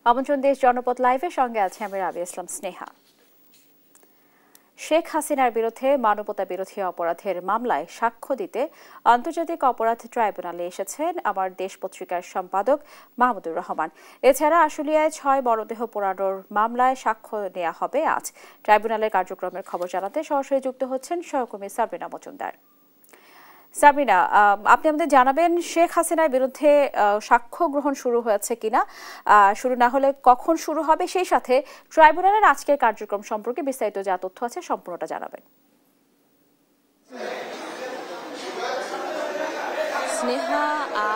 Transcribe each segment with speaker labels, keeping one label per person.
Speaker 1: আমন্ত্রণ দেশ জনপদ লাইভের সঙ্গে আছে আমি রাবি ইসলাম স্নেহা। শেখ হাসিনার বিরুদ্ধে মানবতা বিরোধী অপরাধের মামলায় সাক্ষ্য দিতে আন্তর্জাতিক অপরাধ ট্রাইব্যুনালে এসেছেন আমার দেশ পত্রিকার সম্পাদক মাহমুদুর রহমান। এছাড়া আশুলিয়ায় 6 মরদেহ পোড়ানোর মামলায় সাক্ষ্য নেওয়া হবে আজ। ট্রাইব্যুনালের কার্যক্রমের খবর জানাতে সরাসরি যুক্ত হচ্ছেন সহকর্মী সাবরিনা মজুমদার। সাবরিনা, আপনি আমাদের জানাবেন শেখ হাসিনার বিরুদ্ধে সাক্ষ্য গ্রহণ শুরু হয়েছে কিনা, শুরু না হলে কখন শুরু হবে, সেই সাথে ট্রাইব্যুনালের আজকের কার্যক্রম সম্পর্কে বিস্তারিত যা তথ্য আছে সম্পূর্ণটা জানাবেন।
Speaker 2: স্নেহা,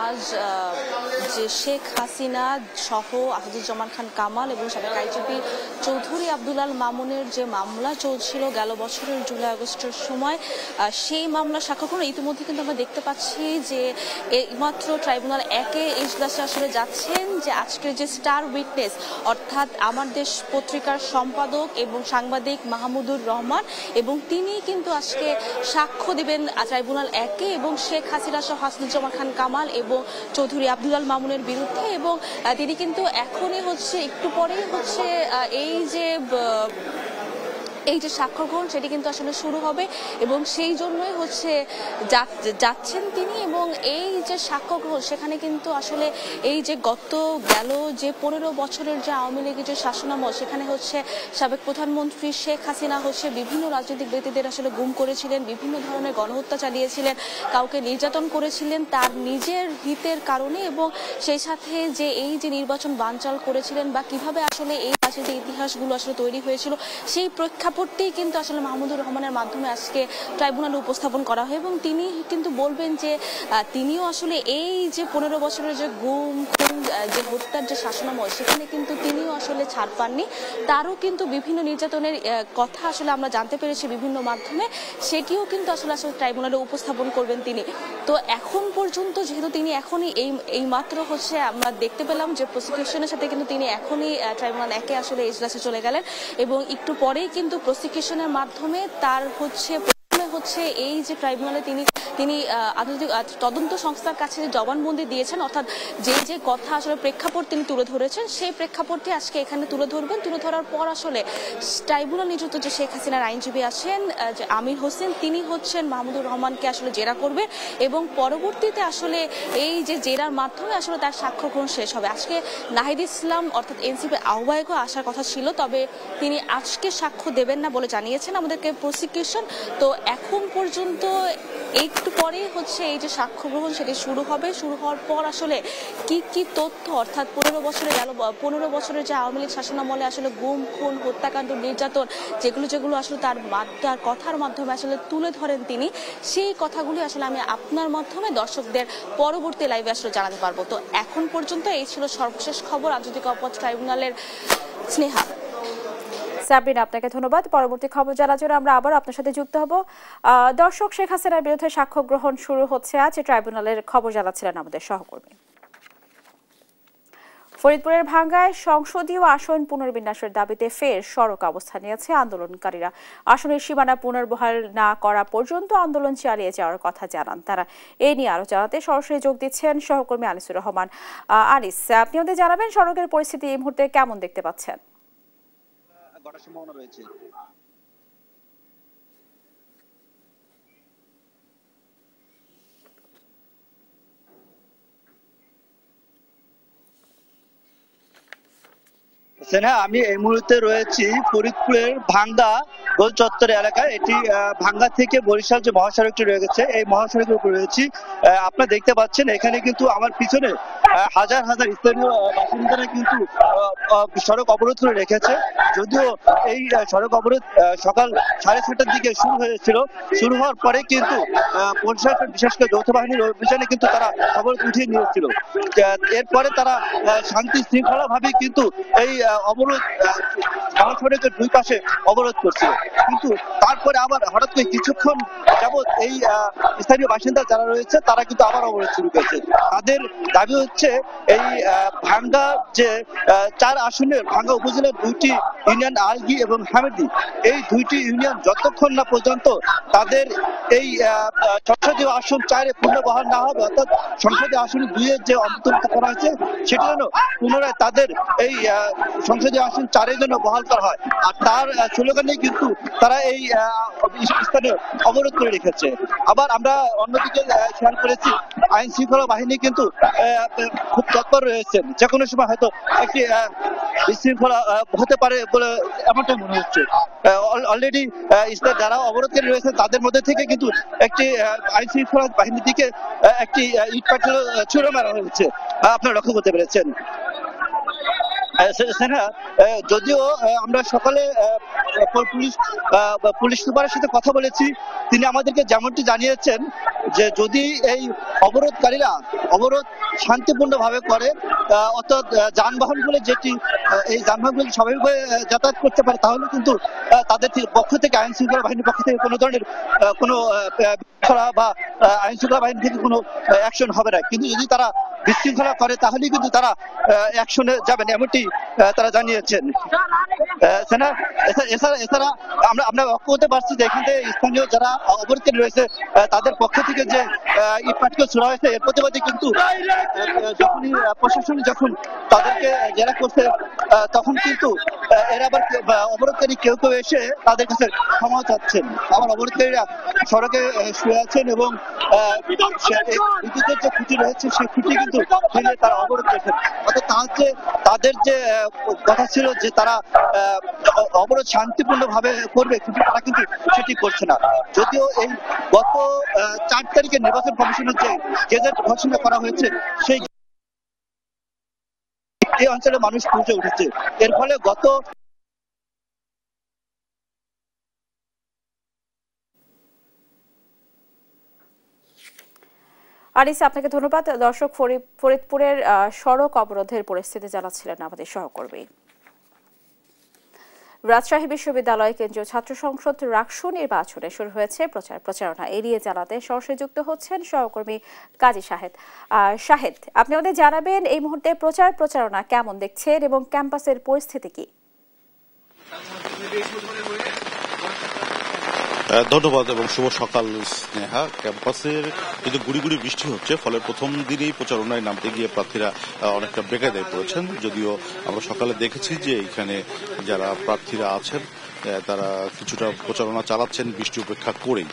Speaker 2: আজ যে শেখ হাসিনা সহ আসাদুজ্জামান খান কামাল এবং সাবেক আইজিপি চৌধুরী আব্দুল আল মামুনের যে মামলা চলছিল গেল বছরের জুলাই আগস্টের সময়, সেই মামলা সাক্ষ্য গ্রহণ ইতিমধ্যে কিন্তু আমরা দেখতে পাচ্ছি যে এইমাত্র ট্রাইব্যুনাল 1-এ এজলাসে আসলে যাচ্ছেন যে আজকের যে স্টার উইটনেস অর্থাৎ আমার দেশ পত্রিকার সম্পাদক এবং সাংবাদিক মাহমুদুর রহমান, এবং তিনি কিন্তু আজকে সাক্ষ্য দিবেন ট্রাইব্যুনাল 1-এ এবং শেখ হাসিনা সহ আসাদুজ্জামান খান কামাল এবং চৌধুরী আব্দুল আল মামুনের বিরুদ্ধে। এবং তিনি কিন্তু এখনই একটু পরেই এই যে সাক্ষ্য গ্রহণ সেটি কিন্তু আসলে শুরু হবে এবং সেই জন্যই যাচ্ছেন তিনি। এবং এই যে সাক্ষ্য গ্রহণ সেখানে কিন্তু আসলে এই যে গেল যে 15 বছরের যে আওয়ামী লীগের যে শাসনামল, সেখানে সাবেক প্রধানমন্ত্রী শেখ হাসিনা বিভিন্ন রাজনৈতিক ব্যক্তিদের আসলে গুম করেছিলেন, বিভিন্ন ধরনের গণহত্যা চালিয়েছিলেন, কাউকে নির্যাতন করেছিলেন তার নিজের হিতের কারণে, এবং সেই সাথে যে এই যে নির্বাচন বানচাল করেছিলেন বা কিভাবে আসলে এই যে ইতিহাসগুলো আসলে তৈরি হয়েছিল সেই প্রেক্ষাপটটি কিন্তু আসলে মাহমুদুর রহমানের মাধ্যমে আজকে ট্রাইব্যুনালে উপস্থাপন করা হয়। এবং তিনি কিন্তু বলবেন যে তিনিও আসলে এই যে 15 বছরের যে গুম খুন যে হত্যার যে শাসনামল সেখানে কিন্তু তিনিও আসলে ছাড় পাননি, তারও কিন্তু বিভিন্ন নির্যাতনের কথা আসলে আমরা জানতে পেরেছি বিভিন্ন মাধ্যমে, সেটিও কিন্তু আসলে ট্রাইব্যুনালে উপস্থাপন করবেন তিনি। তো এখন পর্যন্ত যেহেতু তিনি এখনই এই মাত্র আমরা দেখতে পেলাম যে প্রসিকিউশনের সাথে কিন্তু তিনি এখনই ট্রাইব্যুনাল 1-এ আসলে এজলাসে চলে গেলেন এবং একটু পরেই কিন্তু প্রসিকিউশনের মাধ্যমে তার এই যে ট্রাইব্যুনালে তিনি তদন্ত সংস্থার কাছে যে জবানবন্দি দিয়েছেন, অর্থাৎ যে কথা আসলে প্রেক্ষাপট তিনি তুলে ধরেছেন সেই প্রেক্ষাপটটি আজকে এখানে তুলে ধরবেন। তুলে ধরার পর আসলে ট্রাইব্যুনাল নিযুক্ত যে শেখ হাসিনার আইনজীবী আছেন যে আমির হোসেন, তিনি মাহমুদুর রহমানকে আসলে জেরা করবেন এবং পরবর্তীতে আসলে এই যে জেরার মাধ্যমে আসলে তার সাক্ষ্য গ্রহণ শেষ হবে। আজকে নাহিদ ইসলাম অর্থাৎ এনসিপি আহ্বায়কও আসার কথা ছিল, তবে তিনি আজকে সাক্ষ্য দেবেন না বলে জানিয়েছেন আমাদেরকে প্রসিকিউশন। তো এখন পর্যন্ত একটু পরেই এই যে সাক্ষ্য গ্রহণ সেটি শুরু হবে। শুরু হওয়ার পর আসলে কি তথ্য অর্থাৎ 15 বছরের যে আওয়ামী লীগ শাসনামলে আসলে গুম খুন হত্যাকাণ্ড নির্যাতন যেগুলো আসলে তার কথার মাধ্যমে আসলে তুলে ধরেন তিনি, সেই কথাগুলি আসলে আমি আপনার মাধ্যমে দর্শকদের পরবর্তী লাইভে আসলে জানাতে পারবো। তো এখন পর্যন্ত এই ছিল সর্বশেষ খবর আন্তর্জাতিক অপরাধ ট্রাইব্যুনালের। স্নেহা।
Speaker 1: সাবরিনা, আপনাকে ধন্যবাদ। পরবর্তী খবর জানার জন্য আমরা আবার আপনার সাথে যুক্ত হব। দর্শক, শেখ হাসিনার বিরুদ্ধে সাক্ষ্য গ্রহণ শুরু হচ্ছে আজ। ট্রাইব্যুনালের খবর জানাচ্ছিলেন আমাদের সহকর্মী। ফরিদপুরের ভাঙ্গায় সংসদীয় আসন পুনর্বিন্যাসের দাবিতে ফের সড়ক অবস্থান নিয়েছে আন্দোলনকারীরা। আসনের সীমানা পুনর্বহাল না করা পর্যন্ত আন্দোলন চালিয়ে যাওয়ার কথা জানান তারা। এই নিয়ে আরো জানাতে সরাসরি যোগ দিচ্ছেন সহকর্মী আনিসুর রহমান। আনিস, আপনি আমাদের জানাবেন সড়কের পরিস্থিতি এই মুহূর্তে কেমন দেখতে পাচ্ছেন?
Speaker 3: সম্ভাবনা রয়েছে। আমি এই মুহূর্তে রয়েছি ফরিদপুরের ভাঙ্গা গোল চত্বর এলাকায়। এটি ভাঙ্গা থেকে বরিশাল যে মহাসড়কটি রয়েছে এই মহাসড়কের উপর রয়েছি। আপনারা দেখতে পাচ্ছেন এখানে কিন্তু আমার পিছনে হাজার হাজার স্থানীয় বাসিন্দারা কিন্তু সড়ক অবরোধ করে রেখেছে। যদিও এই সড়ক অবরোধ সকাল 6:30টার দিকে শুরু হয়েছিল। শুরু হওয়ার পরে কিন্তু প্রশাসন বিশেষ করে যৌথ বাহিনীর অভিযানে কিন্তু তারা অবরোধ উঠিয়ে নিয়েছিল। এরপরে তারা শান্তি শৃঙ্খলা ভাবে কিন্তু এই অবরোধ মহাসড়কের দুই পাশে অবরোধ করছিল, কিন্তু তারপরে আবার হঠাৎ করে কিছুক্ষণ যাবৎ এই স্থানীয় বাসিন্দা যারা রয়েছে তারা কিন্তু আবার অবরোধ শুরু করেছে। তাদের দাবি হচ্ছে এই ভাঙ্গা যে 4 আসনের ভাঙ্গা উপজেলার 2টি ইউনিয়ন আলগি এবং হামেদি, এই 2টি ইউনিয়ন যতক্ষণ না পর্যন্ত তাদের এই সংসদীয় আসন 4-এ পুনর্বহাল না হবে, অর্থাৎ সংসদীয় আসন 2-এর যে অন্তর্ভুক্ত করা হয়েছে সেটা যেন পুনরায় তাদের এই সংসদীয় আসন 4-এর জন্য বহাল করা হয়। আর তার স্লোগানেই কিন্তু তারা এই স্থানে অবরোধ করে রেখেছে। আবার আমরা অন্যদিকে খেয়াল করেছি আইন শৃঙ্খলা বাহিনী কিন্তু খুব তৎপর রয়েছেন, যে কোনো সময় হয়তো একটি বিশৃঙ্খলা হতে পারে বলে এমনটাই মনে হচ্ছে। অলরেডি যারা অবরোধকারী রয়েছেন তাদের মধ্যে থেকে কিন্তু একটি আইন শৃঙ্খলা বাহিনীর দিকে একটি ইট পাটকেল ছুড়ে মারা হয়েছে, আপনারা লক্ষ্য করতে পেরেছেন। যদিও আমরা সকালে পুলিশ সুপারের সাথে কথা বলেছি, তিনি আমাদেরকে যেমনটি জানিয়েছেন যে যদি এই অবরোধকারীরা অবরোধ শান্তিপূর্ণভাবে করে, অর্থাৎ যানবাহনগুলো যেটি এই যানবাহনগুলো স্বাভাবিকভাবে যাতায়াত করতে পারে, তাহলে কিন্তু তাদের পক্ষ থেকে আইন শৃঙ্খলা বাহিনীর পক্ষ থেকে কোনো ধরনের কোনো বা আইন শৃঙ্খলা বাহিনী থেকে কোনো অ্যাকশন হবে না। কিন্তু যদি তারা বিশৃঙ্খলা করে তাহলেই কিন্তু তারা অ্যাকশনে যাবেন, এমনটি তারা জানিয়েছেন। এছাড়া আমরা লক্ষ্য করতে পারছি যে এখান থেকে স্থানীয় যারা অবরোধকারী রয়েছে তাদের পক্ষ থেকে যে ইট পাটকেল ছোড়া হয়েছে, এর প্রতিবাদে কিন্তু যখনই প্রশাসন যখন তাদেরকে জেরা করছে তখন কিন্তু এরা আবার অবরোধকারী কেউ কেউ এসে তাদের কাছে ক্ষমা চাচ্ছেন। আবার অবরোধকারীরা সড়কে শুয়ে আছেন এবং বিদ্যুতের যে খুঁটি রয়েছে সেই খুঁটি কিন্তু ফেলে তারা অবরোধ করেছেন। অর্থাৎ তাদের যে কথা ছিল যে তারা অবরোধ শান্তিপূর্ণ ভাবে করবে, কিন্তু তারা কিন্তু সেটি করছে না। যদিও এই গত 4 তারিখে নির্বাচন কমিশনের যে গেজেট ঘোষণা করা হয়েছে সেই এই অঞ্চলে মানুষ পৌঁছে উঠেছে, এর ফলে গত
Speaker 1: আনিসা, আপনাকে ধন্যবাদ। দর্শক, ফরিদপুরের সড়ক অবরোধের পরিস্থিতি জানাচ্ছিলেন আমাদের সহকর্মী। রাজশাহী বিশ্ববিদ্যালয় কেন্দ্রীয় ছাত্র সংসদ রাকসু নির্বাচনে শুরু হয়েছে প্রচারণা এড়িয়ে জানাতে সরাসরি যুক্ত হচ্ছেন সহকর্মী কাজী শাহেদ। আপনি আমাদের জানাবেন এই মুহূর্তে প্রচারণা কেমন দেখছেন এবং ক্যাম্পাসের পরিস্থিতি কি?
Speaker 4: ধন্যবাদ এবং শুভ সকাল স্নেহা। ক্যাম্পাসের কিন্তু গুড়ি গুড়ি বৃষ্টি হচ্ছে, ফলে প্রথম দিনেই প্রচারণায় নামতে গিয়ে প্রার্থীরা অনেকটা বেকায়দায় পড়েছেন। যদিও আমরা সকালে দেখেছি যে এখানে যারা প্রার্থীরা আছেন তারা কিছুটা প্রচারণা চালাচ্ছেন বৃষ্টি উপেক্ষা করেই।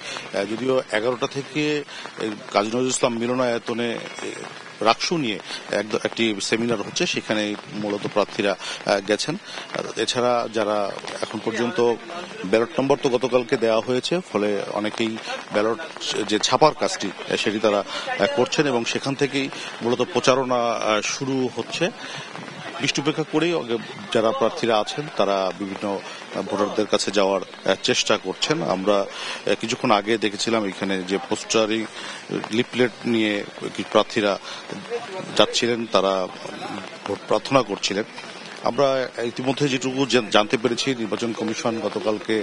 Speaker 4: যদিও 11টা থেকে কাজী নজরুল ইসলাম মিলনায়তনে রাকসু নিয়ে একটি সেমিনার হচ্ছে, সেখানে মূলত প্রার্থীরা গেছেন। এছাড়া যারা এখন পর্যন্ত ব্যালট নম্বর তো গতকালকে দেওয়া হয়েছে, ফলে অনেকেই ব্যালট যে ছাপার কাজটি সেটি তারা করছেন এবং সেখান থেকেই মূলত প্রচারণা শুরু হচ্ছে। বৃষ্টি উপেক্ষা করেই যারা প্রার্থীরা আছেন তারা বিভিন্ন ভোটারদের কাছে যাওয়ার চেষ্টা করছেন। আমরা কিছুক্ষণ আগে দেখেছিলাম এখানে যে পোস্টারিং লিফলেট নিয়ে প্রার্থীরা যাচ্ছিলেন, তারা ভোট প্রার্থনা করছিলেন। আমরা ইতিমধ্যে যেটুকু জানতে পেরেছি, নির্বাচন কমিশন গতকালকে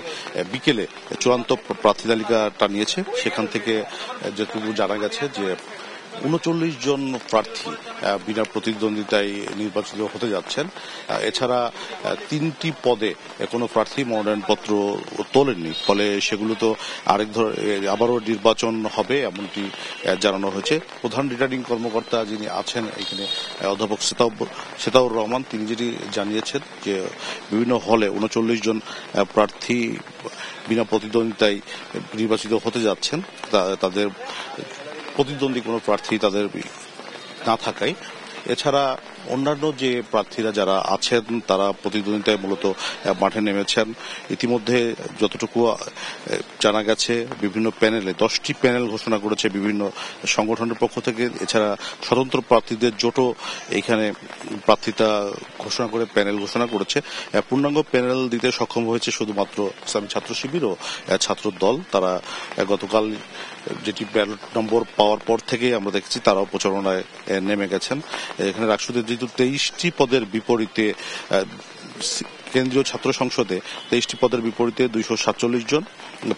Speaker 4: বিকেলে চূড়ান্ত প্রার্থী তালিকাটা নিয়েছে। সেখান থেকে যেটুকু জানা গেছে যে 39 জন প্রার্থী বিনা প্রতিদ্বন্দ্বিতায় নির্বাচিত হতে যাচ্ছেন। এছাড়া 3টি পদে কোনো প্রার্থী মনোনয়নপত্র তোলেননি, ফলে সেগুলো তো আবারও নির্বাচন হবে এমনটি জানানো হয়েছে। প্রধান রিটার্নিং কর্মকর্তা যিনি আছেন এখানে অধ্যাপক সেতাউর রহমান, তিনি যেটি জানিয়েছেন যে বিভিন্ন হলে 39 জন প্রার্থী বিনা প্রতিদ্বন্দ্বিতায় নির্বাচিত হতে যাচ্ছেন। তাদের প্রতিদ্বন্দ্বী কোনো প্রার্থী তাদের না থাকায়। এছাড়া অন্যান্য যে প্রার্থীরা যারা আছেন তারা প্রতিদ্বন্দ্বিতায় মূলত মাঠে নেমেছেন। ইতিমধ্যে যতটুকু জানা গেছে বিভিন্ন প্যানেলে 10টি প্যানেল ঘোষণা করেছে বিভিন্ন সংগঠনের পক্ষ থেকে। এছাড়া স্বতন্ত্র প্রার্থীদের জোটও এখানে প্রার্থিতা ঘোষণা করে প্যানেল ঘোষণা করেছে। পূর্ণাঙ্গ প্যানেল দিতে সক্ষম হয়েছে শুধুমাত্র ইসলামী ছাত্র শিবির ও ছাত্র দল। তারা গতকাল যেটি ব্যালট নম্বর পাওয়ার পর থেকে আমরা দেখছি তারাও প্রচারণায় নেমে গেছেন। এখানে রাকসুদের যেহেতু 23টি পদের বিপরীতে কেন্দ্রীয় ছাত্র সংসদে 23টি পদের বিপরীতে 247 জন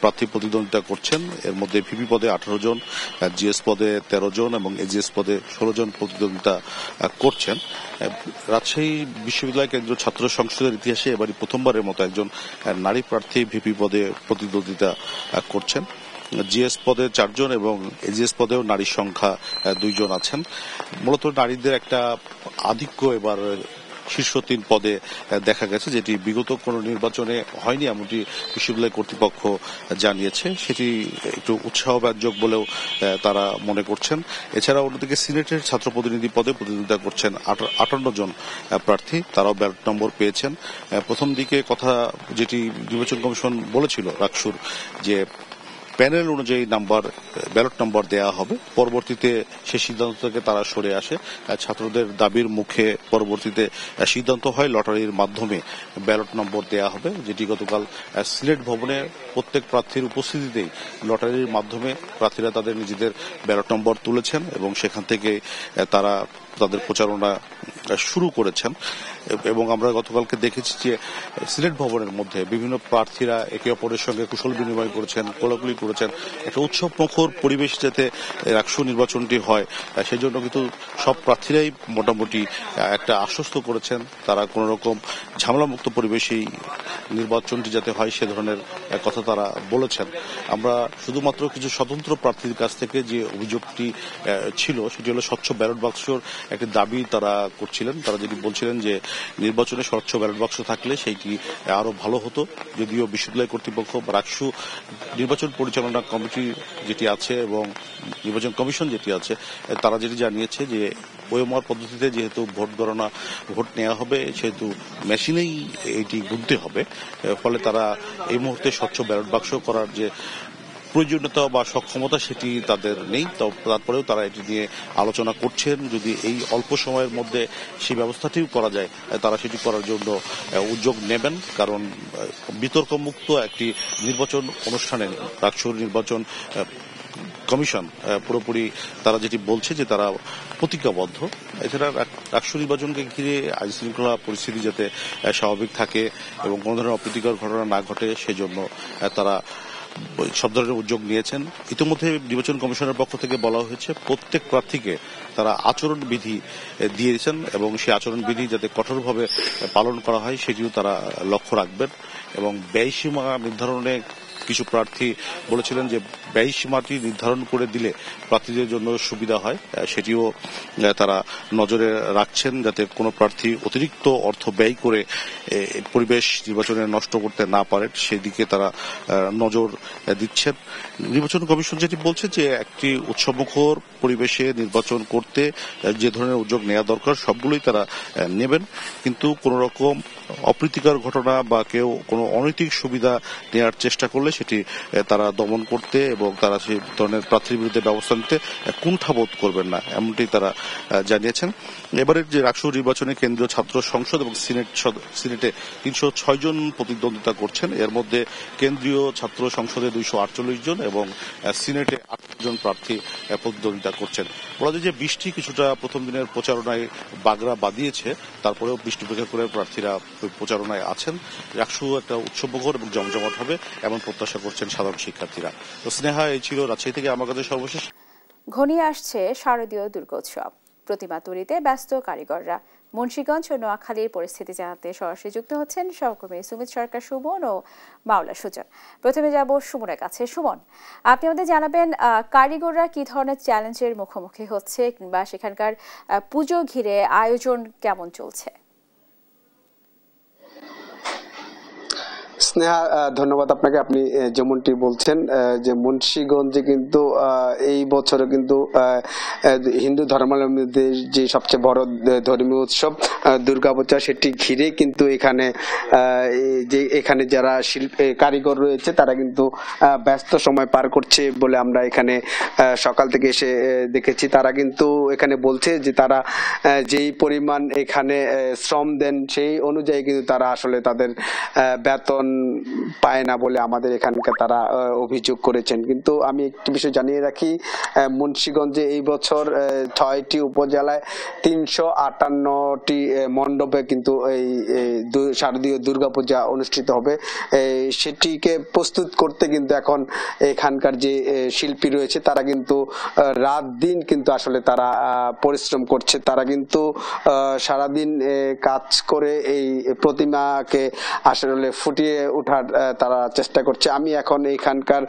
Speaker 4: প্রার্থী প্রতিদ্বন্দ্বিতা করছেন। এর মধ্যে ভিপি পদে 18 জন, জিএস পদে 13 জন এবং এজিএস পদে 16 জন প্রতিদ্বন্দ্বিতা করছেন। রাজশাহী বিশ্ববিদ্যালয় কেন্দ্রীয় ছাত্র সংসদের ইতিহাসে এবারই প্রথমবারের মতো একজন নারী প্রার্থী ভিপি পদে প্রতিদ্বন্দ্বিতা করছেন। জিএস পদে 4 জন এবং এজিএস পদেও নারীর সংখ্যা 2 জন আছেন। মূলত নারীদের একটা আধিক্য এবার শীর্ষ 3 পদে দেখা গেছে, যেটি বিগত কোনো নির্বাচনে হয়নি এমনটি বিশ্ববিদ্যালয় কর্তৃপক্ষ জানিয়েছে। সেটি একটু উৎসাহব্যঞ্জক বলেও তারা মনে করছেন। এছাড়া অন্যদিকে সিনেটের ছাত্র প্রতিনিধি পদে প্রতিদ্বন্দ্বিতা করছেন 58 জন প্রার্থী, তারাও ব্যালট নম্বর পেয়েছেন। প্রথম দিকে কথা যেটি নির্বাচন কমিশন বলেছিল রাকসুর, যে প্যানেল অনুযায়ী ব্যালট নম্বর দেওয়া হবে, পরবর্তীতে সেই সিদ্ধান্ত থেকে তারা সরে আসে। ছাত্রদের দাবির মুখে পরবর্তীতে সিদ্ধান্ত হয় লটারির মাধ্যমে ব্যালট নম্বর দেওয়া হবে, যেটি গতকাল সিলেট ভবনে প্রত্যেক প্রার্থীর উপস্থিতিতেই লটারির মাধ্যমে প্রার্থীরা তাদের নিজেদের ব্যালট নম্বর তুলেছেন এবং সেখান থেকে তারা তাদের প্রচারণা শুরু করেছেন। এবং আমরা গতকালকে দেখেছি যে সিলেট ভবনের মধ্যে বিভিন্ন প্রার্থীরা একে অপরের সঙ্গে কুশল বিনিময় করেছেন, কোলাকুলি করেছেন। একটা উৎসব মুখর পরিবেশ যাতে রাকসু নির্বাচনটি হয় সেই জন্য কিন্তু সব প্রার্থীরাই মোটামুটি একটা আশ্বস্ত করেছেন তারা কোন রকম ঝামেলামুক্ত পরিবেশেই নির্বাচনটি যাতে হয় সে ধরনের কথা তারা বলেছেন। আমরা শুধুমাত্র কিছু স্বতন্ত্র প্রার্থীর কাছ থেকে যে অভিযোগটি ছিল সেটি হলো স্বচ্ছ ব্যালট বাক্সর একটি দাবি তারা করছিলেন। তারা যেটি বলছিলেন যে নির্বাচনে স্বচ্ছ ব্যালট বাক্স থাকলে সেইটি আরো ভালো হতো। যদিও বিশ্ববিদ্যালয় কর্তৃপক্ষ রাকসু নির্বাচন পরিচালনা কমিটি যেটি আছে এবং নির্বাচন কমিশন যেটি আছে তারা যেটি জানিয়েছে যে ওএমআর পদ্ধতিতে যেহেতু ভোট নেওয়া হবে সেহেতু মেশিনেই এটি গুনতে হবে, ফলে তারা এই মুহূর্তে স্বচ্ছ ব্যালট বাক্স করার যে প্রয়োজনীয়তা বা সক্ষমতা সেটি তাদের নেই। তারপরেও তারা এটি নিয়ে আলোচনা করছেন। যদি এই অল্প সময়ের মধ্যে সেই ব্যবস্থাটিও করা যায় তারা সেটি করার জন্য উদ্যোগ নেবেন, কারণ বিতর্কমুক্ত একটি নির্বাচন অনুষ্ঠানে রাকসুর নির্বাচন কমিশন পুরোপুরি তারা যেটি বলছে যে তারা প্রতিজ্ঞাবদ্ধ। এছাড়া রাকসু নির্বাচনকে ঘিরে আইন শৃঙ্খলা পরিস্থিতি যাতে স্বাভাবিক থাকে এবং কোনো ধরনের অপ্রীতিকর ঘটনা না ঘটে সেজন্য তারা সব ধরনের উদ্যোগ নিয়েছেন। ইতিমধ্যে নির্বাচন কমিশনের পক্ষ থেকে বলা হয়েছে প্রত্যেক প্রার্থীকে তারা আচরণ বিধি দিয়েছেন এবং সেই আচরণ বিধি যাতে কঠোরভাবে পালন করা হয় সেটিও তারা লক্ষ্য রাখবেন। এবং ব্যয়সীমা নির্ধারণে কিছু প্রার্থী বলেছিলেন যে ব্যয় সীমাটি নির্ধারণ করে দিলে প্রার্থীদের জন্য সুবিধা হয়, সেটিও তারা নজরে রাখছেন যাতে কোনো প্রার্থী অতিরিক্ত অর্থ ব্যয় করে পরিবেশ নির্বাচনে নষ্ট করতে না পারে সেদিকে তারা নজর দিচ্ছেন। নির্বাচন কমিশন যেটি বলছে যে একটি উৎসবমুখর পরিবেশে নির্বাচন করতে যে ধরনের উদ্যোগ নেওয়া দরকার সবগুলোই তারা নেবেন, কিন্তু কোন রকম অপ্রীতিকর ঘটনা বা কেউ কোনো অনৈতিক সুবিধা নেওয়ার চেষ্টা করলে সেটি তারা দমন করতে এবং তারা সেই ধরনের প্রার্থীর বিরুদ্ধে ব্যবস্থা নিতে কুণ্ঠাবোধ করবেন না, এমনটি তারা জানিয়েছেন। এবারের যে রাকসু নির্বাচনে কেন্দ্রীয় ছাত্র সংসদ এবং সিনেটে 306 জন প্রতিদ্বন্দ্বিতা করছেন। এর মধ্যে কেন্দ্রীয় ছাত্র সংসদে 248 জন এবং সিনেটে 8 জন প্রার্থী প্রতিদ্বন্দ্বিতা করছেন। বলা যায় যে বৃষ্টি কিছুটা প্রথম দিনের প্রচারণায় বাগড়া বাঁধিয়েছে, তারপরেও বৃষ্টি উপেক্ষা করে প্রার্থীরা প্রচারণায় আছেন। রাকসু একটা উৎসবমুখর এবং জমজমাট হবে এমন প্রত্যাশা করছেন সাধারণ শিক্ষার্থীরা। তো স্নেহা, এই ছিল রাজশাহী থেকে আমার কাছে সর্বশেষ।
Speaker 1: ঘনিয়ে আসছে শারদীয় দুর্গোৎসব, প্রতিমা তৈরিতে ব্যস্ত কারিগররা। মুন্সিগঞ্জ ও নোয়াখালীর পরিস্থিতি জানাতে সরাসরি যুক্ত হচ্ছেন সহকর্মী সুমিত সরকার সুমন ও মাওলা সুজন। প্রথমে যাব সুমনের কাছে। সুমন, আপনি আমাদের জানাবেন কারিগররা কি ধরনের চ্যালেঞ্জের মুখোমুখি হচ্ছে কিংবা সেখানকার পুজো ঘিরে আয়োজন কেমন চলছে?
Speaker 5: স্নেহা, ধন্যবাদ আপনাকে। আপনি যেমনটি বলছেন যে মুন্সিগঞ্জে কিন্তু এই বছরে কিন্তু হিন্দু ধর্মাবলম্বীদের যে সবচেয়ে বড় ধর্মীয় উৎসব দুর্গাপূজা সেটি ঘিরে কিন্তু এখানে যারা কারিগর রয়েছে তারা কিন্তু ব্যস্ত সময় পার করছে বলে আমরা এখানে সকাল থেকে এসে দেখেছি। তারা কিন্তু এখানে বলছে যে তারা যেই পরিমাণ এখানে শ্রম দেন সেই অনুযায়ী কিন্তু তারা আসলে তাদের বেতন পায় না বলে আমাদের এখানকার তারা অভিযোগ করেছেন। কিন্তু আমি একটি বিষয় জানিয়ে রাখি, মুন্সিগঞ্জে এই বছর 6টি উপজেলায় 358টি মণ্ডপে কিন্তু এই শারদীয় দুর্গাপূজা অনুষ্ঠিত হবে, সেটিকে প্রস্তুত করতে কিন্তু এখন এখানকার যে শিল্পী রয়েছে তারা কিন্তু রাত দিন কিন্তু আসলে তারা পরিশ্রম করছে। তারা কিন্তু সারাদিন কাজ করে এই প্রতিমাকে আসলে ফুটিয়ে ওঠার তারা চেষ্টা করছে। আমি এখন এখানকার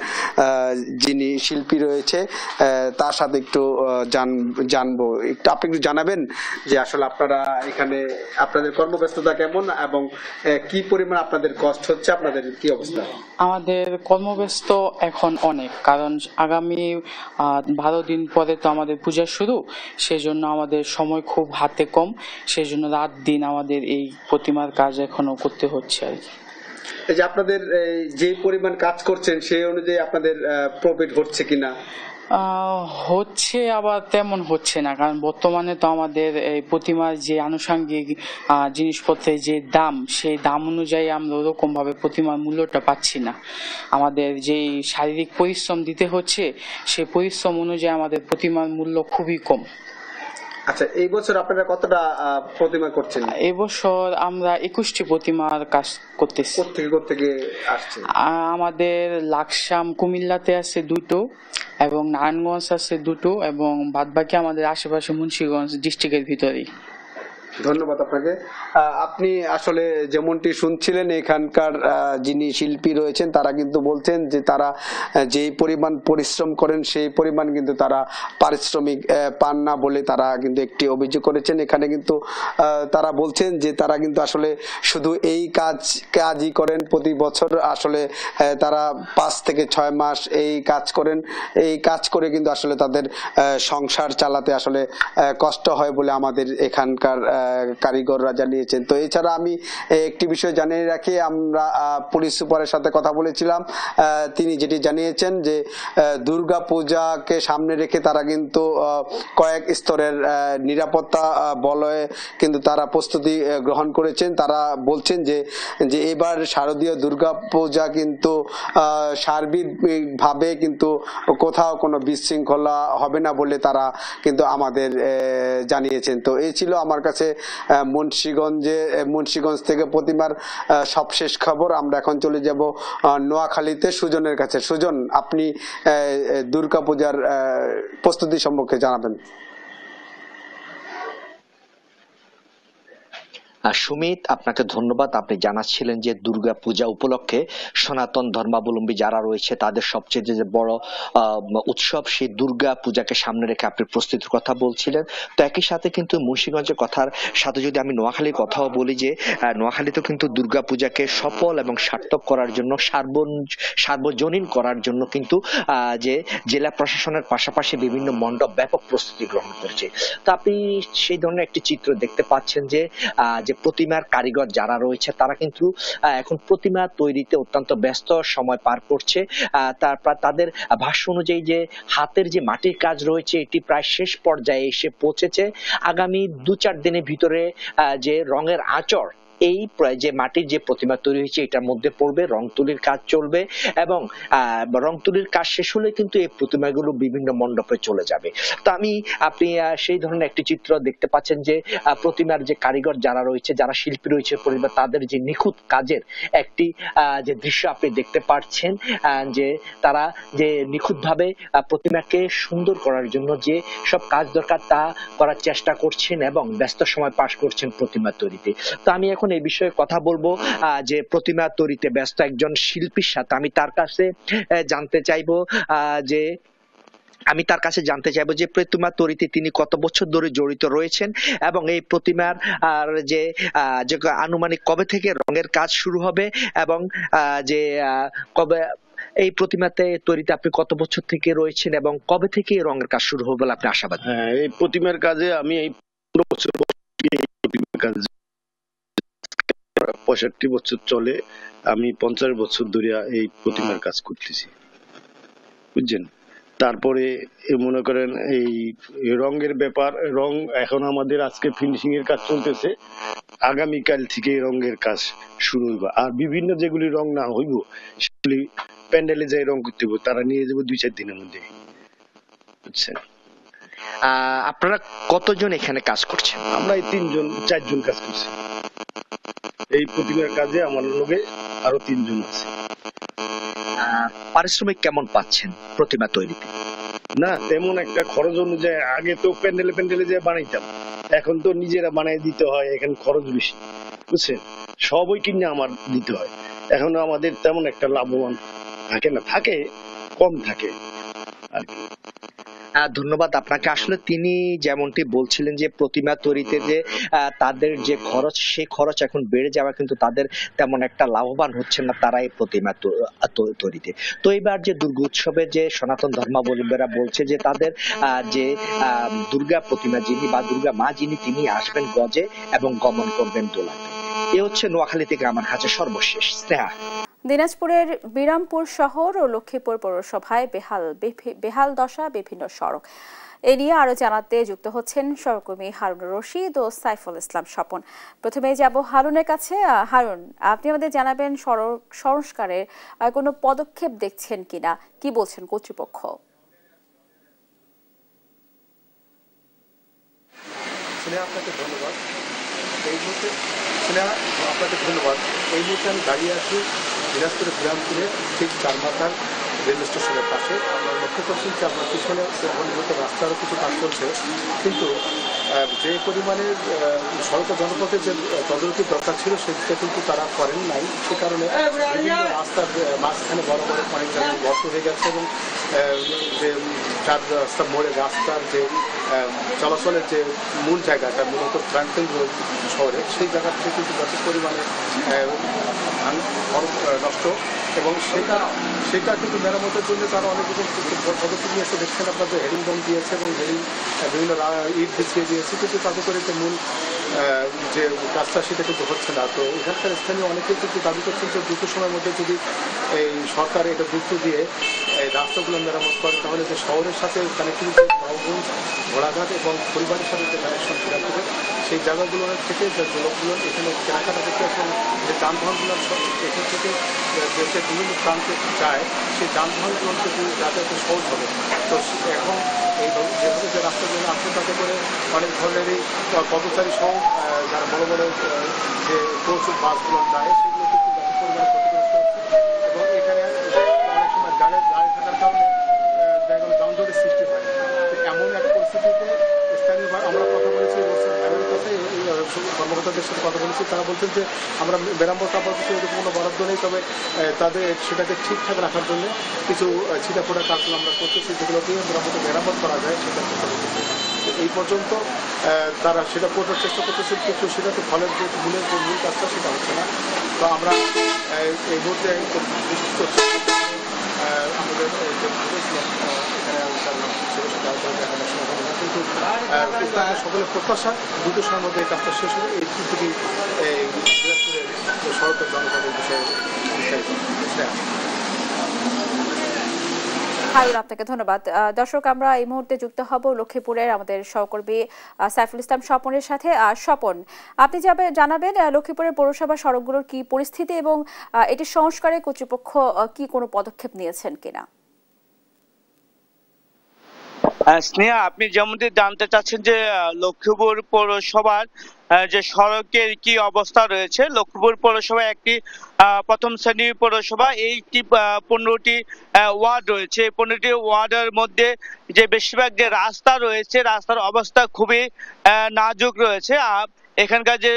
Speaker 5: যিনি শিল্পী রয়েছে তার সাথে একটু জানবো। আপনি একটু জানাবেন যে আসলে আপনারা এখানে আপনাদের কর্মব্যস্ততা কেমন এবং কি পরিমাণ আপনাদের কষ্ট হচ্ছে, আপনাদের কি অবস্থা?
Speaker 6: আমাদের কর্মব্যস্ত এখন অনেক, কারণ আগামী 12 দিন পরে তো আমাদের পূজা শুরু, সেজন্য আমাদের সময় খুব হাতে কম, সেজন্য রাত দিন আমাদের এই প্রতিমার কাজ এখনো করতে হচ্ছে আর কি।
Speaker 5: এই যে আপনাদের যে পরিমাণ কাজ করছেন সেই অনুযায়ী আপনাদের প্রফিট হচ্ছে কিনা?
Speaker 6: হচ্ছে, আবার তেমন হচ্ছে না, কারণ বর্তমানে তো আমাদের এই প্রতিমার যে আনুষঙ্গিক জিনিসপত্রের যে দাম, সেই দাম অনুযায়ী আমরা ওরকম ভাবে প্রতিমার মূল্যটা পাচ্ছি না। আমাদের যেই শারীরিক পরিশ্রম দিতে হচ্ছে সেই পরিশ্রম অনুযায়ী আমাদের প্রতিমার মূল্য খুবই কম।
Speaker 5: আচ্ছা, এই বছর আপনারা কতটা প্রতিমা করছেন?
Speaker 6: এই বছর আমরা 21টি প্রতিমার কাজ করতেছি।
Speaker 5: কোত্থেকে আসছে?
Speaker 6: আমাদের লাকসাম কুমিল্লাতে আছে 2টো এবং নারায়ণগঞ্জ আছে 2টো এবং বাদবাকি আমাদের আশেপাশে মুন্সিগঞ্জ ডিস্ট্রিক্টের ভিতরেই।
Speaker 5: ধন্যবাদ আপনাকে। আপনি আসলে যেমনটি শুনছিলেন এখানকার যিনি শিল্পী রয়েছেন তারা কিন্তু বলছেন যে তারা যেই পরিমাণ পরিশ্রম করেন সেই পরিমাণ কিন্তু তারা পারিশ্রমিক পান না বলে তারা কিন্তু একটি অভিযোগ করেছেন। এখানে কিন্তু তারা বলছেন যে তারা কিন্তু আসলে শুধু এই কাজই করেন প্রতি বছর, আসলে তারা 5 থেকে 6 মাস এই কাজ করেন। এই কাজ করে কিন্তু আসলে তাদের সংসার চালাতে আসলে কষ্ট হয় বলে আমাদের এখানকার কারিগররা জানিয়েছেন। তো এছাড়া আমি একটি বিষয় জানিয়ে রাখি, আমরা পুলিশ সুপারের সাথে কথা বলেছিলাম, তিনি যেটি জানিয়েছেন যে দুর্গা পূজাকে সামনে রেখে তারা কিন্তু কয়েক স্তরের নিরাপত্তা বলয়ে কিন্তু তারা প্রস্তুতি গ্রহণ করেছেন। তারা বলছেন যে এবার শারদীয় দুর্গা পূজা কিন্তু সার্বিকভাবে কিন্তু কোথাও কোনো বিশৃঙ্খলা হবে না বলে তারা কিন্তু আমাদের জানিয়েছেন। তো এই ছিল আমার কাছে মুন্সিগঞ্জ থেকে প্রতিমার সবশেষ খবর। আমরা এখন চলে যাব নোয়াখালীতে সুজনের কাছে। সুজন, আপনি দুর্গাপূজার প্রস্তুতি সম্পর্কে জানাবেন।
Speaker 7: সুমিত, আপনাকে ধন্যবাদ। আপনি জানাচ্ছিলেন যে দুর্গা পূজা উপলক্ষে সনাতন ধর্মাবলম্বী যারা রয়েছে তাদের সবচেয়ে যে বড় উৎসব সেই দুর্গা পূজাকে সামনে রেখে আপনি প্রস্তুতির কথা বলছিলেন। তো একই সাথে কিন্তু মুন্সিগঞ্জের কথার সাথে যদি আমি নোয়াখালীর কথাও বলি, যে নোয়াখালীতেও কিন্তু দুর্গা পূজাকে সফল এবং সার্থক করার জন্য সার্বজনীন করার জন্য কিন্তু যে জেলা প্রশাসনের পাশাপাশি বিভিন্ন মণ্ডপ ব্যাপক প্রস্তুতি গ্রহণ করছে। তো আপনি সেই ধরনের একটি চিত্র দেখতে পাচ্ছেন যে প্রতিমার কারিগর যারা রয়েছে তারা কিন্তু এখন প্রতিমা তৈরিতে অত্যন্ত ব্যস্ত সময় পার করছে। তারপর তাদের ভাষ্য অনুযায়ী যে হাতের যে মাটির কাজ রয়েছে এটি প্রায় শেষ পর্যায়ে এসে পৌঁছেছে। আগামী 2-4 দিনের ভিতরে যে রঙের আঁচড় এই যে মাটির যে প্রতিমা তৈরি হয়েছে এটার মধ্যে পড়বে, রং তুলির কাজ চলবে এবং রং তুলির কাজ শেষ হলে কিন্তু এই প্রতিমাগুলো বিভিন্ন মণ্ডপে চলে যাবে। তো আপনি সেই ধরনের একটি চিত্র দেখতে পাচ্ছেন যে প্রতিমার যে কারিগর যারা রয়েছে, যারা শিল্পী রয়েছে প্রতিমা, তাদের যে নিখুঁত কাজের একটি যে দৃশ্য আপনি দেখতে পাচ্ছেন, যে তারা যে নিখুঁতভাবে প্রতিমাকে সুন্দর করার জন্য যে সব কাজ দরকার তা করার চেষ্টা করছেন এবং ব্যস্ত সময় পাস করছেন প্রতিমা তৈরিতে। তো আমি এখন এই বিষয়ে কথা বলবো যে প্রতিমা তৈরিতে ব্যস্ত একজন শিল্পীর সাথে আমি তার কাছে জানতে চাইবো যে প্রতিমা তৈরিতে তিনি কত বছর ধরে জড়িত রয়েছেন এবং এই প্রতিমার যে আনুমানিক কবে থেকে রঙের কাজ শুরু হবে এবং যে কবে এই প্রতিমাতে তৈরিতে আপনি কত বছর থেকে রয়েছেন এবং কবে থেকে এই রঙের কাজ শুরু হবে বলে আপনি আশাবাদী?
Speaker 8: হ্যাঁ, এই প্রতিমার কাজে আমি এই 65 বছর চলে, আমি 50 বছর ধরে এই প্রতিমার কাজ করতেছি, বুঝছেন। তারপরে মনে করেন এই রঙের ব্যাপার, রং এখন আমাদের আজকে ফিনিশিং এর কাজ চলতেছে, আগামীকাল থেকে রঙের কাজ শুরু হইব। আর বিভিন্ন যেগুলি রং না হইব সেগুলি প্যান্ডেলে যাই রং করতে হইব, তারা নিয়ে যাবো 2-4 দিনের মধ্যে, বুঝছেন।
Speaker 7: আপনারা কতজন এখানে কাজ করছেন?
Speaker 8: আমরা এই 4জন কাজ করছি। এই প্রতিমার কাজে আমার লগে আরো 3 জন আছে।
Speaker 7: পারিশ্রমিক কেমন পাচ্ছেন প্রতিমা তৈরিতে?
Speaker 8: না তেমন একটা খরচ অনুযায়ী, আগে তো প্যান্ডেলে যে বানাইতাম, এখন তো নিজেরা বানাই দিতে হয়, এখন খরচ বেশি, বুঝছেন, সবই কিনে আমার দিতে হয়। এখন আমাদের তেমন একটা লাভবান থাকে না, থাকে কম থাকে আর কি।
Speaker 7: ধন্যবাদ আপনাকে। আসলে তিনি যেমনটি বলছিলেন যে প্রতিমা তৈরিতে যে তাদের যে খরচ, সেই খরচ এখন বেড়ে যাওয়া, কিন্তু তাদের তেমন একটা লাভবান হচ্ছে না তারা এই প্রতিমা তৈরিতে। তো এবার যে দুর্গা উৎসবে যে সনাতন ধর্মাবলম্বীরা বলছে যে তাদের যে দুর্গা প্রতিমা যিনি বা দুর্গা মা যিনি, তিনি আসবেন গজে এবং গমন করবেন দোলাতে। এ হচ্ছে নোয়াখালী থেকে আমার কাছে সর্বশেষ। স্নেহা।
Speaker 1: দিনাজপুরের বিরামপুর শহর ও লক্ষ্মীপুর পৌরসভায় বেহাল দশা বিভিন্ন সড়ক। এ নিয়ে আরো জানাতে যুক্ত হচ্ছেন সহকর্মী হারুনুর রশিদ ও সাইফুল ইসলাম স্বপন। প্রথমেই যাব হারুনের কাছে। হারুন, আপনি আমাদের জানাবেন সড়ক সংস্কারের কোনো পদক্ষেপ দেখছেন কিনা, কি বলছেন কর্তৃপক্ষ?
Speaker 9: আপনাকে ধন্যবাদ। এই মুহূর্তে এই মুহূর্তে আমি দাঁড়িয়ে আছি দিনাজপুরের বিরামপুরে ঠিক চারমাথার রেল স্টেশনের পাশে। আমরা লক্ষ্য করছি যে আপনার পিছনে মূলত রাস্তারও কিছু কাজ চলছে, কিন্তু যে পরিমাণের সড়ক জনপথের যে তদারকির দরকার ছিল সেটা কিন্তু তারা করেন নাই। সে কারণে বিভিন্ন রাস্তার মাঝখানে বড় বড় অনেক জায়গায় গর্ত হয়ে গেছে এবং যে চার রাস্তার মোড়ে রাস্তার যে চলাচলের যে মূল জায়গাটা মূলত ফ্রান্টেল রোড শহরে, সেই জায়গাটা কিন্তু যথেষ্ট পরিমাণে নষ্ট, এবং সেটা কিন্তু মেরামতের জন্য তারা অনেক রকম পদক্ষেপ নিয়েছে। দেখছেন আপনাদের হেডিং বম দিয়েছে এবং বিভিন্ন ইট বিছিয়ে দিয়েছে, কিন্তু তাতে করে যে মূল যে কাজটা সেটা কিন্তু হচ্ছে না। তো এখানকার স্থানীয় অনেকেই কিন্তু দাবি করছেন যে দ্রুত সময়ের মধ্যে যদি এই সরকার এটা গুরুত্ব দিয়ে এই রাস্তাগুলো মেরামত করে, তাহলে যে শহরের সাথে কানেক্টিভিটি, নবগঞ্জ, ঘোড়াঘাট এবং পরিবারের সাথে যে কানেকশন ফেরা করে সেই জায়গাগুলো থেকে যে লোকগুলো এখানে কেনাকাটা করতে এবং যে যানবাহনগুলো এখান থেকে দেশের বিভিন্ন প্রান্তে যায়, সেই যানবাহনগুলো কিন্তু যাতায়াতে সহজ হবে। তো এখন এই যেভাবে যে রাস্তাগুলো আছে তাতে করে অনেক ধরনেরই পথচারী সহ যারা বড় বড় যে প্রচুর বাসগুলো যায় সেগুলো কিন্তু ব্যাপক পরিমাণে ক্ষতিগ্রস্ত হচ্ছে, এবং এখানে অনেক সময় দাঁড়িয়ে থাকার কারণে জায়গাগুলো যানজটের সৃষ্টি হয়। এমন এক পরিস্থিতিতে স্থানীয় আমরা কথা বলেছি ভাইয়ের কাছে, কর্মকর্তাদের সাথে কথা বলেছি, তারা বলছেন যে আমরা মেরামত আপাতত এরকম কোনো বরাদ্দ নেই, তবে তাদের সেটাকে ঠিকঠাক রাখার জন্য কিছু ছিটাফোটা কাজগুলো আমরা করতেছি, যেগুলোকে মেরামত করা যায় সেটা চেষ্টা করতেছি। এই পর্যন্ত তারা সেটা করার চেষ্টা করতেছে, কিন্তু সেটা তো ফলের যে মূল কাজটা সেটা হচ্ছে না। তো আমরা এই মুহূর্তে নিশ্চিত করছি আমাদের কিন্তু সকলের প্রত্যাশা দ্রুত সময়ের মধ্যে এই কাজটা শেষ হবে। এই থেকে সড়কের জনগণের বিষয়ে
Speaker 1: হারুন, আপনাকে ধন্যবাদ। দর্শক, আমরা এই মুহূর্তে যুক্ত হব লক্ষ্মীপুরের আমাদের সহকর্মী সাইফুল ইসলাম স্বপনের সাথে। স্বপন, আপনি জানাবেন লক্ষ্মীপুরের পৌরসভা সড়কগুলোর কি পরিস্থিতি এবং এটি সংস্কারে কর্তৃপক্ষ কি কোনো পদক্ষেপ নিয়েছেন কিনা?
Speaker 3: স্নেহা, আপনি যেমনটি জানতে চাচ্ছেন যে লক্ষ্মীপুর পৌরসভার যে সড়কের কি অবস্থা রয়েছে। লক্ষ্মীপুর পৌরসভা একটি প্রথম শ্রেণীর পৌরসভা, এইটি 15টি ওয়ার্ড রয়েছে। 15টি ওয়ার্ডের মধ্যে যে বেশিরভাগ যে রাস্তা রয়েছে, রাস্তার অবস্থা খুবই নাজুক রয়েছে। এখানকার যে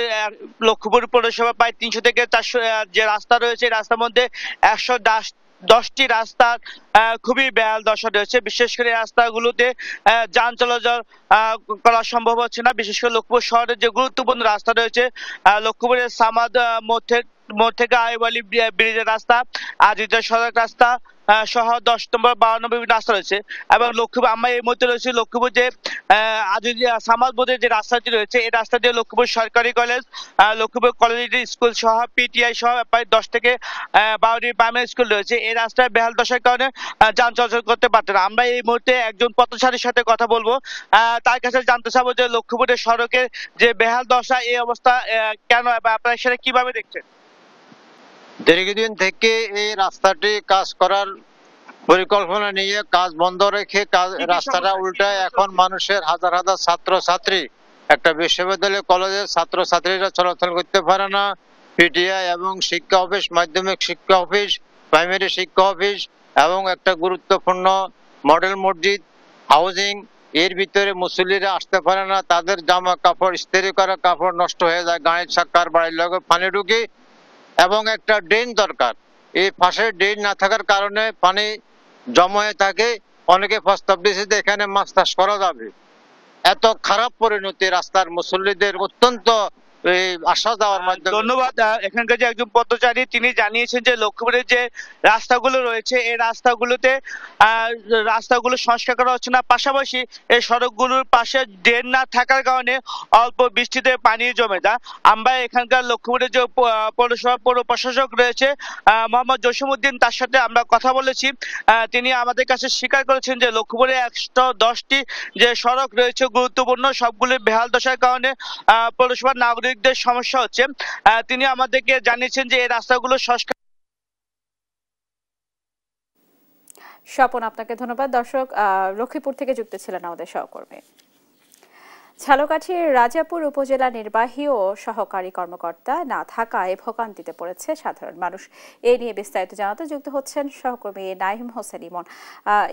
Speaker 3: লক্ষ্মীপুর পৌরসভা প্রায় 300 থেকে 400 যে রাস্তা রয়েছে, রাস্তার মধ্যে 110টি রাস্তার খুবই বেহাল দশা রয়েছে। বিশেষ করে রাস্তাগুলোতে যান চলাচল করা সম্ভব হচ্ছে না। বিশেষ করে লক্ষ্মীপুর শহরের যে গুরুত্বপূর্ণ রাস্তা রয়েছে, লক্ষ্মীপুরের সামাদ মোড় থেকে আইওয়ালি ব্রিজের রাস্তা, আজিজা সড়ক রাস্তা সহ 10 নম্বর 12 নম্বর বিভিন্ন রাস্তা রয়েছে। এবং লক্ষ্মীপুর, আমরা এই মুহূর্তে রয়েছে লক্ষ্মীপুর যে সামাদ বোধের যে রাস্তাটি রয়েছে, এই রাস্তা দিয়ে লক্ষ্মীপুর সরকারি কলেজ, লক্ষ্মীপুর কলেজ স্কুল সহ পিটিআই সহ প্রায় 10 থেকে 12টি প্রাইমারি স্কুল রয়েছে। এই রাস্তায় বেহাল দশার কারণে যান চলাচল করতে পারত না। আমরা এই মুহূর্তে একজন পথচারীর সাথে কথা বলবো, তার কাছে জানতে চাবো যে লক্ষ্মীপুরের সড়কের যে বেহাল দশা, এই অবস্থা কেন বা আপনারা সেটা কিভাবে দেখছেন?
Speaker 10: দীর্ঘদিন থেকে এই রাস্তাটি কাজ করার পরিকল্পনা নিয়ে কাজ বন্ধ রেখে রাস্তাটা উল্টায় এখন মানুষের হাজার হাজার ছাত্রছাত্রী, একটা বিশ্ববিদ্যালয় কলেজের ছাত্রছাত্রীরা চলাচল করতে পারে না। পিটিআই এবং শিক্ষা অফিস, মাধ্যমিক শিক্ষা অফিস, প্রাইমারি শিক্ষা অফিস এবং একটা গুরুত্বপূর্ণ মডেল মসজিদ, হাউজিং, এর ভিতরে মুসল্লিরা আসতে পারে না। তাদের জামা কাপড়, ইস্ত্রি করা কাপড় নষ্ট হয়ে যায়, গায়ের চাকার বাড়ির লগে পানি ঢুকে। এবং একটা ড্রেন দরকার, এই পাশে ড্রেন না থাকার কারণে পানি জমা হয়ে থাকে। অনেকে প্রস্তাব দিয়েছে যে এখানে মাছ চাষ করা যাবে। এত খারাপ পরিণতি রাস্তার, মুসল্লিদের অত্যন্ত আসা যাওয়ার মাধ্যমে।
Speaker 3: ধন্যবাদ। এখানকার যে একজন পথচারী তিনি জানিয়েছেন যে লক্ষ্মীপুরের যে রাস্তাগুলো রয়েছে এই রাস্তাগুলো সংস্কার করা হচ্ছে না, পাশাপাশি এই সড়কগুলোর পাশে ড্রেন না থাকার কারণে অল্প বৃষ্টিতে পানি জমে যায়। আমরা এখানকার লক্ষ্মীপুরের যে পৌরসভা পৌর প্রশাসক রয়েছে মোহাম্মদ জসিমউদ্দিন, তার সাথে আমরা কথা বলেছি। তিনি আমাদের কাছে স্বীকার করেছেন যে লক্ষ্মীপুরে 110টি যে সড়ক রয়েছে গুরুত্বপূর্ণ, সবগুলি বেহাল দশার কারণে পৌরসভার নাগরিকদের সমস্যা হচ্ছে। তিনি আমাদেরকে জানিয়েছেন যে এই রাস্তাগুলো সংস্কার।
Speaker 1: স্বপন, আপনাকে ধন্যবাদ। দর্শক, লক্ষ্মীপুর থেকে যুক্ত ছিলেন আমাদের সহকর্মী। ঝালকাঠির রাজাপুর উপজেলা নির্বাহী ও সহকারী কর্মকর্তা না থাকায় ভোগান্তিতে পড়েছে সাধারণ মানুষ। এ নিয়ে বিস্তারিত জানাতে যুক্ত হচ্ছেন সহকর্মী নাইম হোসেন ইমন।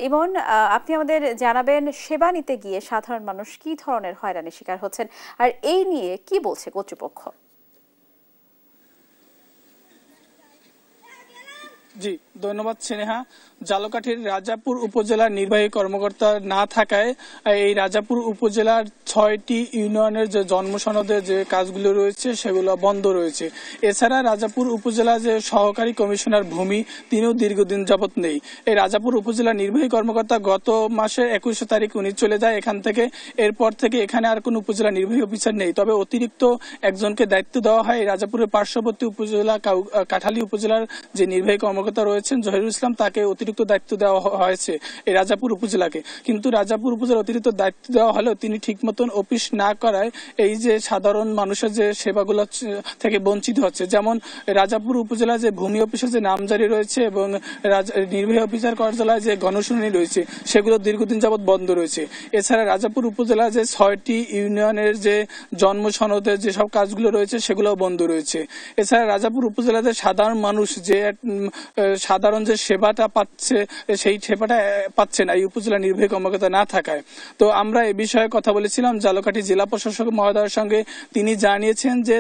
Speaker 1: ইমন, আপনি আমাদের জানাবেন সেবা নিতে গিয়ে সাধারণ মানুষ কি ধরনের হয়রানির শিকার হচ্ছেন, আর এই নিয়ে কি বলছে কর্তৃপক্ষ?
Speaker 11: জি, ধন্যবাদ স্নেহা। ঝালকাঠির রাজাপুর উপজেলার নির্বাহী কর্মকর্তা না থাকায় এই রাজাপুর উপজেলার 6টি ইউনিয়নের যে জন্ম সনদের যে কাজগুলো রয়েছে সেগুলো বন্ধ রয়েছে। এছাড়া রাজাপুর উপজেলা যে সহকারী কমিশনার ভূমি, তিনিও দীর্ঘদিন যাবত নেই। এই রাজাপুর উপজেলা নির্বাহী কর্মকর্তা গত মাসের 21 তারিখ উনি চলে যায় এখান থেকে। এরপর থেকে এখানে আর কোন উপজেলা নির্বাহী অফিসার নেই, তবে অতিরিক্ত একজনকে দায়িত্ব দেওয়া হয়। রাজাপুরের পার্শ্ববর্তী উপজেলা কাঠালী উপজেলার যে নির্বাহী কর্মকর্তা রয়েছেন জহিরুল ইসলাম, তাকে অতিরিক্ত দায়িত্ব দেওয়া হয়েছে এই রাজাপুর উপজেলাকে। কিন্তু রাজাপুর উপজেলা অতিরিক্ত দায়িত্ব দেওয়া হলেও তিনি ঠিক মতন অফিস না করায় এই যে সাধারণ মানুষের যে সেবাগুলো থেকে বঞ্চিত হচ্ছে। যেমন রাজাপুর উপজেলা যে ভূমি অফিসের যে নামজারি রয়েছে এবং নির্বাহী অফিসার কার্যালয় যে গণশুনানি রয়েছে সেগুলো দীর্ঘদিন যাবৎ বন্ধ রয়েছে। এছাড়া রাজাপুর উপজেলা যে 6টি ইউনিয়নের যে জন্ম সনদের যেসব কাজগুলো রয়েছে সেগুলো বন্ধ রয়েছে। এছাড়া রাজাপুর উপজেলাতে সাধারণ মানুষ যে সাধারণ যে সেবাটা পাচ্ছে সেই সেবাটা পাচ্ছে না এই উপজেলা নির্বাহী কর্মকর্তা না থাকায়। তো আমরা এ বিষয়ে কথা বলেছিলাম ঝালকাঠি জেলা প্রশাসক মহোদয়ের সঙ্গে। তিনি জানিয়েছেন যে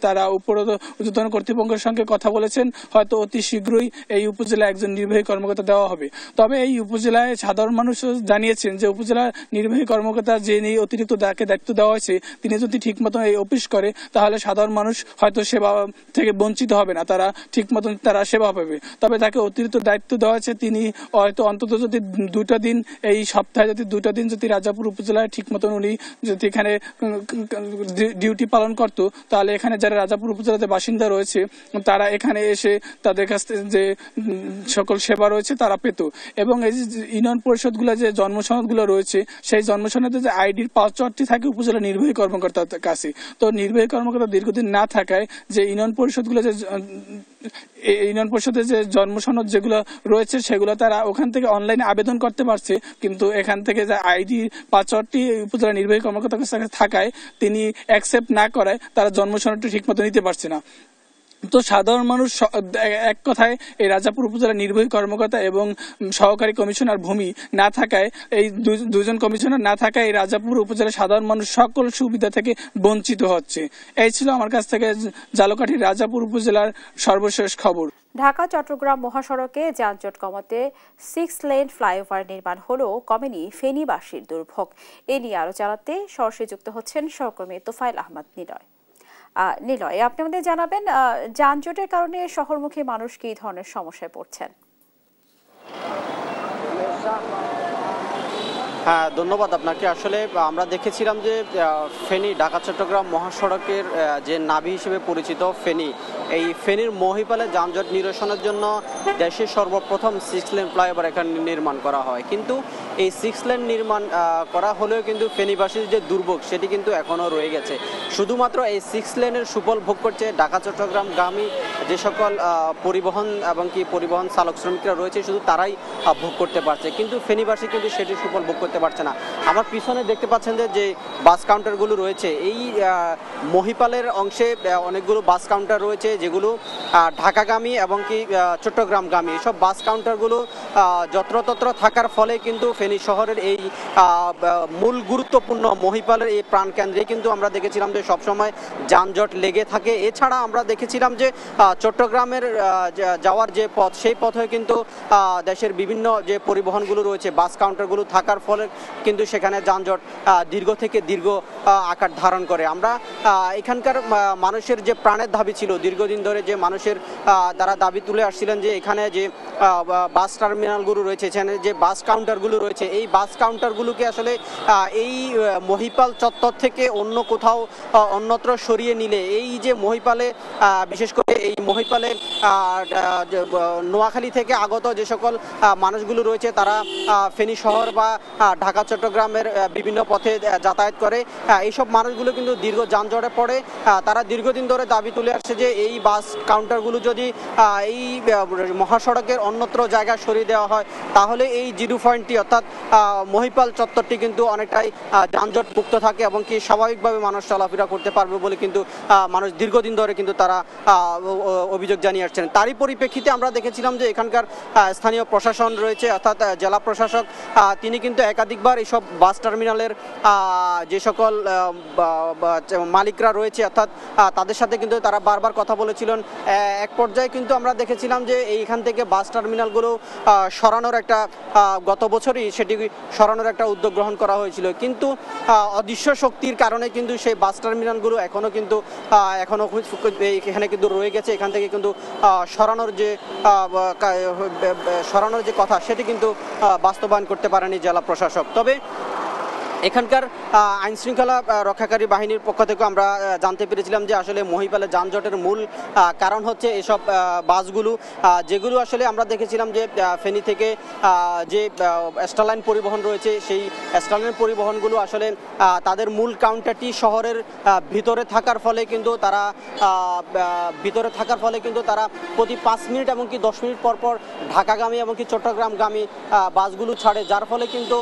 Speaker 11: তারা ঊর্ধ্বতন কর্তৃপক্ষের সঙ্গে কথা বলেছেন, হয়তো অতি শীঘ্রই এই উপজেলায় একজন নির্বাহী কর্মকর্তা দেওয়া হবে। তবে এই উপজেলায় সাধারণ মানুষ জানিয়েছেন যে উপজেলা নির্বাহী কর্মকর্তা যে নিয়ে অতিরিক্ত দায়িত্ব দেওয়া হয়েছে তিনি যদি ঠিক মতন এই অফিস করে তাহলে সাধারণ মানুষ হয়তো সেবা থেকে বঞ্চিত হবে না, তারা ঠিক মতন তারা সেবা পাবে। তবে তাকে অতিরিক্ত দায়িত্ব দেওয়া হয়েছে, তিনি হয়তো অন্তত যদি 2টা দিন এই সপ্তাহে যদি 2টা দিন যদি রাজাপুর উপজেলায় ঠিক মতন উনি যদি এখানে ডিউটি পালন করত তাহলে এখানে যারা রাজাপুর উপজেলাতে বাসিন্দা রয়েছে তারা এখানে এসে তাদের কাছ থেকে যে সকল সেবা রয়েছে তারা পেত। এবং এই যে ইউনিয়ন পরিষদগুলো যে জন্মসনদগুলো রয়েছে সেই জন্মসনদে যে আইডির পাসওয়ার্ডটি থাকে উপজেলা নির্বাহী কর্মকর্তার কাছে। তো নির্বাহী কর্মকর্তা দীর্ঘদিন না থাকায় যে ইউনিয়ন পরিষদগুলো যে ইউনিয়ন পরিষদের যে জন্মসনদ যেগুলো রয়েছে সেগুলো তারা ওখান থেকে অনলাইনে আবেদন করতে পারছে, কিন্তু এখান থেকে যে আইডি পাসওয়ার্ডটি উপজেলা নির্বাহী কর্মকর্তার কাছে থাকায় তিনি অ্যাকসেপ্ট না করায় তারা জন্মসনদটি ঠিক মতো নিতে পারছে না। তো সাধারণ মানুষ এক কথায় এই রাজাপুর উপজেলা নির্বাহী কর্মকর্তা এবং সহকারী কমিশনার ভূমি না থাকায় এই দুজন কমিশনার না থাকায় এই রাজাপুর উপজেলার সাধারণ মানুষ সকল সুবিধা থেকে বঞ্চিত হচ্ছে। এই ছিল আমার কাছ থেকে ঝালকাঠির রাজাপুর উপজেলার সর্বশেষ খবর।
Speaker 1: ঢাকা চট্টগ্রাম মহাসড়কে যানজট কমাতে 6 লেন ফ্লাইওভার নির্মাণ হলেও কমেনি ফেনীবাসীর দুর্ভোগ। এ নিয়ে আরো জানাতে সরাসরি যুক্ত হচ্ছেন সহকর্মী তোফায়েল আহমদ নিলয়। আপনি আমাদের জানাবেন যানজটের কারণে শহরমুখী মানুষ কি ধরনের সমস্যায় পড়ছেন?
Speaker 12: হ্যাঁ, ধন্যবাদ আপনাকে। আসলে আমরা দেখেছিলাম যে ফেনী ঢাকা চট্টগ্রাম মহাসড়কের যে নাভি হিসেবে পরিচিত ফেনী, এই ফেনীর মহিপালে যানজট নিরসনের জন্য দেশের সর্বপ্রথম 6 লেন ফ্লাইওভার এখানে নির্মাণ করা হয়। কিন্তু এই 6 লেন নির্মাণ করা হলেও কিন্তু ফেনীবাসীর যে দুর্ভোগ সেটি কিন্তু এখনও রয়ে গেছে। শুধুমাত্র এই 6 লেনের সুফল ভোগ করছে ঢাকা চট্টগ্রাম গামী যে সকল পরিবহন এবং কি পরিবহন চালক শ্রমিকরা রয়েছে, শুধু তারাই ভোগ করতে পারছে, কিন্তু ফেনীবাসী কিন্তু সেটি সুফল ভোগ করতে পারছে না। আমার পিছনে দেখতে পাচ্ছেন যে বাস কাউন্টারগুলো রয়েছে, এই মহিপালের অংশে অনেকগুলো বাস কাউন্টার রয়েছে যেগুলো ঢাকাগামী এবং কি চট্টগ্রামগামী। এসব বাস কাউন্টারগুলো যত্রতত্র থাকার ফলে কিন্তু ফেনী শহরের এই মূল গুরুত্বপূর্ণ মহিপালের এই প্রাণকেন্দ্রে কিন্তু আমরা দেখেছিলাম যে সবসময় যানজট লেগে থাকে। এছাড়া আমরা দেখেছিলাম যে চট্টগ্রামের যাওয়ার যে পথ, সেই পথে কিন্তু দেশের বিভিন্ন যে পরিবহনগুলো রয়েছে বাস কাউন্টারগুলো থাকার ফলে কিন্তু সেখানে যানজট দীর্ঘ থেকে দীর্ঘ আকার ধারণ করে। আমরা এখানকার মানুষের যে প্রাণের দাবি ছিল, দীর্ঘদিন ধরে যে মানুষের দ্বারা দাবি তুলে আসছিলেন যে এখানে যে বাস টার্মিনালগুলো রয়েছে, এখানে যে বাস কাউন্টারগুলো রয়েছে, এই বাস কাউন্টারগুলোকে আসলে এই মহিপাল চত্বর থেকে অন্য কোথাও অন্যত্র সরিয়ে নিলে এই যে মহিপালে, বিশেষ করে এই মহিপালে নোয়াখালী থেকে আগত যে সকল মানুষগুলো রয়েছে তারা ফেনী শহর বা ঢাকা চট্টগ্রামের বিভিন্ন পথে যাতায়াত করে, এইসব মানুষগুলো কিন্তু দীর্ঘ যানজটে পড়ে। তারা দীর্ঘদিন ধরে দাবি তুলে আসছে যে এই বাস কাউন্টারগুলো যদি এই মহাসড়কের অন্যত্র জায়গায় সরিয়ে দেওয়া হয় তাহলে এই জিরো পয়েন্টটি অর্থাৎ মহিপাল চত্বরটি কিন্তু অনেকটাই যানজট মুক্ত থাকে এবং কি স্বাভাবিকভাবে মানুষ চলাফেরা করতে পারবে বলে কিন্তু মানুষ দীর্ঘদিন ধরে কিন্তু তারা অভিযোগ জানিয়ে আসছেন। তারই পরিপ্রেক্ষিতে আমরা দেখেছিলাম যে এখানকার স্থানীয় প্রশাসন রয়েছে, অর্থাৎ জেলা প্রশাসক, তিনি কিন্তু একাধিকবার এইসব বাস টার্মিনালের যে সকল মালিকরা রয়েছে অর্থাৎ তাদের সাথে কিন্তু তারা বারবার কথা বলেছিলেন। এক পর্যায়ে কিন্তু আমরা দেখেছিলাম যে এইখান থেকে বাস টার্মিনালগুলো সরানোর একটা গত বছরই সেটি সরানোর একটা উদ্যোগ গ্রহণ করা হয়েছিল, কিন্তু অদৃশ্য শক্তির কারণে কিন্তু সেই বাস টার্মিনালগুলো এখনো এখানে কিন্তু রয়ে গেছে। এখান থেকে কিন্তু সরানোর যে কথা সেটি কিন্তু বাস্তবায়ন করতে পারেনি জেলা প্রশাসক। তবে এখানকার আইন শৃঙ্খলা রক্ষাকারী বাহিনীর পক্ষ থেকে আমরা জানতে পেরেছিলাম যে আসলে মহিপালের যানজটের মূল কারণ হচ্ছে এসব বাসগুলো, যেগুলো আসলে আমরা দেখেছিলাম যে ফেনী থেকে যে স্টারলাইন পরিবহন রয়েছে, সেই স্টারলাইন পরিবহনগুলো আসলে তাদের মূল কাউন্টারটি শহরের ভিতরে থাকার ফলে কিন্তু তারা প্রতি 5 মিনিট এমনকি 10 মিনিট পর পর ঢাকাগামী এমনকি চট্টগ্রামগামী বাসগুলো ছাড়ে, যার ফলে কিন্তু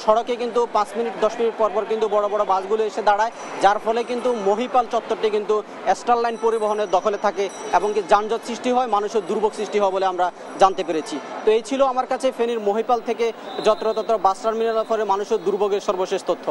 Speaker 12: সড়কে কিন্তু 5 মিনিট 10 মিনিট পর পর কিন্তু বড় বড় বাসগুলো এসে দাঁড়ায়, যার ফলে কিন্তু মহিপাল চত্বরটি কিন্তু স্টারলাইন পরিবহনের দখলে থাকে এবং কি যানজট সৃষ্টি হয়, মানুষের দুর্ভোগ সৃষ্টি হয় বলে আমরা জানতে পেরেছি। তো এই ছিল আমার কাছে ফেনীর মহিপাল থেকে যত্রতত্র বাস টার্মিনালের ফলে মানুষের দুর্ভোগের সর্বশেষ তথ্য।